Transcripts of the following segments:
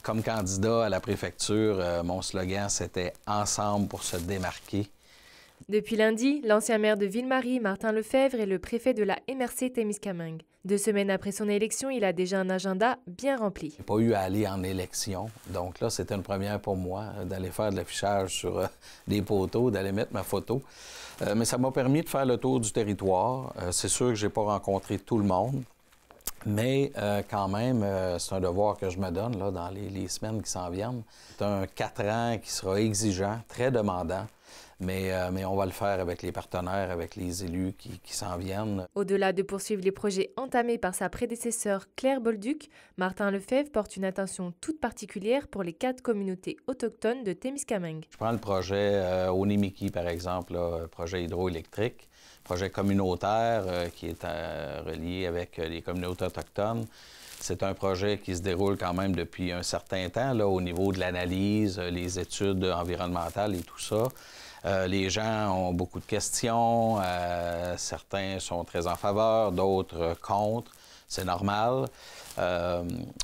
Comme candidat à la préfecture, mon slogan, c'était « Ensemble pour se démarquer ». Depuis lundi, l'ancien maire de Ville-Marie, Martin Lefebvre, est le préfet de la MRC Témiscamingue. 2 semaines après son élection, il a déjà un agenda bien rempli. Je n'ai pas eu à aller en élection, donc là, c'était une première pour moi, d'aller faire de l'affichage sur des poteaux, d'aller mettre ma photo. Mais ça m'a permis de faire le tour du territoire. C'est sûr que je n'ai pas rencontré tout le monde, mais quand même, c'est un devoir que je me donne là, dans les semaines qui s'en viennent. C'est un 4 ans qui sera exigeant, très demandant. Mais on va le faire avec les partenaires, avec les élus qui s'en viennent. Au-delà de poursuivre les projets entamés par sa prédécesseure Claire Bolduc, Martin Lefebvre porte une attention toute particulière pour les 4 communautés autochtones de Témiscamingue. Je prends le projet Onimiki, par exemple, là, projet hydroélectrique, projet communautaire qui est relié avec les communautés autochtones. C'est un projet qui se déroule quand même depuis un certain temps là, au niveau de l'analyse, les études environnementales et tout ça. Les gens ont beaucoup de questions, certains sont très en faveur, d'autres contre, c'est normal.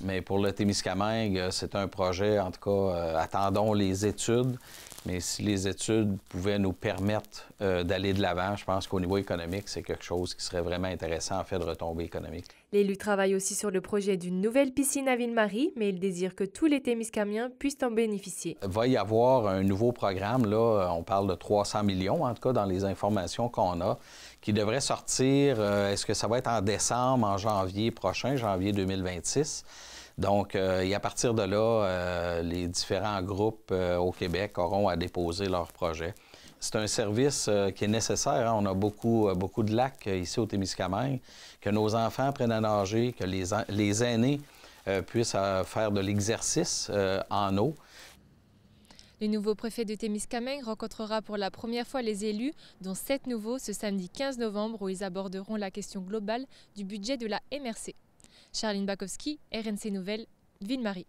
Mais pour le Témiscamingue, c'est un projet, en tout cas, attendons les études. Mais si les études pouvaient nous permettre d'aller de l'avant, je pense qu'au niveau économique, c'est quelque chose qui serait vraiment intéressant en fait de retombées économiques. L'élu travaille aussi sur le projet d'une nouvelle piscine à Ville-Marie, mais il désire que tous les Témiscamiens puissent en bénéficier. Il va y avoir un nouveau programme, là, on parle de 300 millions, en tout cas dans les informations qu'on a, qui devrait sortir, est-ce que ça va être en décembre, en janvier prochain, janvier 2026? Donc, et à partir de là, les différents groupes au Québec auront à déposer leurs projets. C'est un service qui est nécessaire. Hein. On a beaucoup de lacs ici au Témiscamingue, que nos enfants apprennent à nager, que les aînés puissent faire de l'exercice en eau. Le nouveau préfet de Témiscamingue rencontrera pour la première fois les élus, dont 7 nouveaux, ce samedi 15 novembre, où ils aborderont la question globale du budget de la MRC. Charline Bakowski, RNC Nouvelles, Ville-Marie.